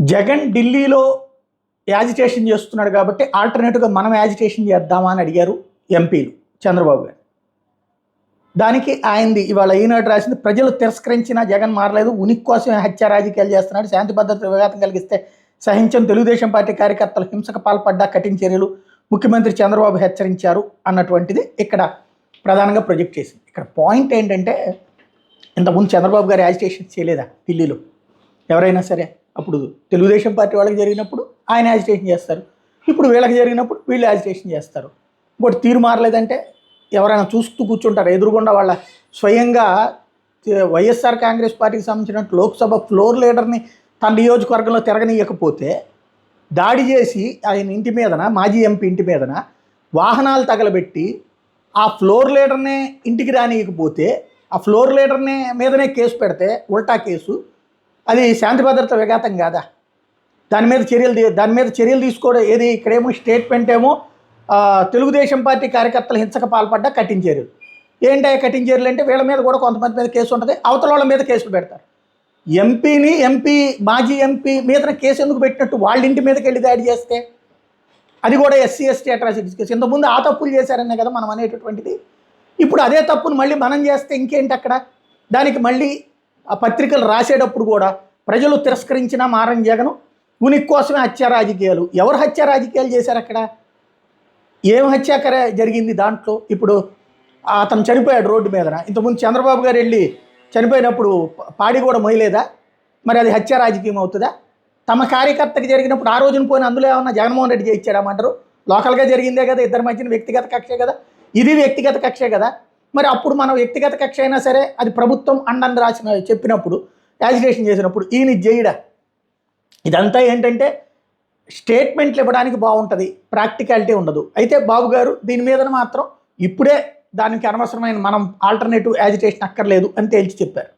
జగన్ ఢిల్లీలో యాజిటేషన్ చేస్తున్నాడు కాబట్టి ఆల్టర్నేటివ్గా మనం యాజిటేషన్ చేద్దామా అని అడిగారు ఎంపీలు చంద్రబాబు గారు. దానికి ఆయనది ఇవాళ ఈనాడు రాసింది, ప్రజలు తిరస్కరించినా జగన్ మారలేదు, ఉనికి కోసమే హత్య రాజకీయాలు చేస్తున్నాడు, శాంతి భద్రత విఘాతం కలిగిస్తే సహించని తెలుగుదేశం పార్టీ కార్యకర్తలు హింసకు పాల్పడ్డా కఠిన చర్యలు ముఖ్యమంత్రి చంద్రబాబు హెచ్చరించారు అన్నటువంటిది ఇక్కడ ప్రధానంగా ప్రొజెక్ట్ చేసింది. ఇక్కడ పాయింట్ ఏంటంటే, ఇంతకుముందు చంద్రబాబు గారు యాజిటేషన్ చేయలేదా ఢిల్లీలో? ఎవరైనా సరే అప్పుడు తెలుగుదేశం పార్టీ వాళ్ళకి జరిగినప్పుడు ఆయన యాజిటేషన్ చేస్తారు, ఇప్పుడు వీళ్ళకి జరిగినప్పుడు వీళ్ళు యాజిటేషన్ చేస్తారు. ఇంకోటి తీరు మారలేదంటే ఎవరైనా చూస్తూ కూర్చుంటారు. ఎదురుగుండా వాళ్ళ స్వయంగా వైఎస్ఆర్ కాంగ్రెస్ పార్టీకి సంబంధించినట్టు లోక్సభ ఫ్లోర్ లీడర్ని తన నియోజకవర్గంలో తిరగనీయకపోతే దాడి చేసి ఆయన ఇంటి మీదన, మాజీ ఎంపీ ఇంటి మీదన వాహనాలు తగలబెట్టి ఆ ఫ్లోర్ లీడర్నే ఇంటికి రానియకపోతే ఆ ఫ్లోర్ లీడర్నే మీదనే కేసు పెడితే ఉల్టా కేసు, అది శాంతి భద్రత విఘాతం కాదా? దాని మీద చర్యలు తీసుకోవడం ఏది? ఇక్కడేమో స్టేట్మెంట్ ఏమో తెలుగుదేశం పార్టీ కార్యకర్తలు హింసకు పాల్పడ్డా కఠిన చర్యలు. ఏంటంటే కఠిన చర్యలు అంటే వీళ్ళ మీద కూడా కొంతమంది మీద కేసు ఉంటుంది, అవతల వాళ్ళ మీద కేసులు పెడతారు. మాజీ ఎంపీ మీద కేసు ఎందుకు పెట్టినట్టు? వాళ్ళ ఇంటి మీదకి వెళ్ళి దాడి చేస్తే అది కూడా ఎస్సీ ఎస్టీ అట్రాసిటీస్ కేసు. ఇంతకుముందు ఆ తప్పులు చేశారనే కదా మనం అనేటటువంటిది. ఇప్పుడు అదే తప్పును మళ్ళీ మనం చేస్తే ఇంకేంటి అక్కడ? దానికి మళ్ళీ ఆ పత్రికలు రాసేటప్పుడు కూడా ప్రజలు తిరస్కరించినా మారని జగను, ఉనికి కోసమే హత్య రాజకీయాలు. ఎవరు హత్య రాజకీయాలు చేశారు అక్కడ? ఏం హత్యాకర జరిగింది దాంట్లో? ఇప్పుడు అతను చనిపోయాడు రోడ్డు మీదన. ఇంతకుముందు చంద్రబాబు గారు వెళ్ళి చనిపోయినప్పుడు పాడి కూడా మొయ్యలేదా? మరి అది హత్య రాజకీయం అవుతుందా? తమ కార్యకర్తకి జరిగినప్పుడు ఆ రోజున పోయిన అందులో ఏమన్నా జగన్మోహన్ రెడ్డి చేయించాడమంటారు? లోకల్గా జరిగిందే కదా, ఇద్దరి మధ్యన వ్యక్తిగత కక్షే కదా, ఇది వ్యక్తిగత కక్షే కదా. మరి అప్పుడు మనం వ్యక్తిగత కక్ష అయినా సరే అది ప్రభుత్వం అండని చెప్పినప్పుడు, యాజిటేషన్ చేసినప్పుడు ఈయన చేయడా? ఇదంతా ఏంటంటే స్టేట్మెంట్లు ఇవ్వడానికి బాగుంటుంది, ప్రాక్టికాలిటీ ఉండదు. అయితే బాబు గారు దీని మీద మాత్రం ఇప్పుడే దానికి అనవసరమైన మనం ఆల్టర్నేటివ్ యాజిటేషన్ అక్కర్లేదు అని తేల్చి చెప్పారు.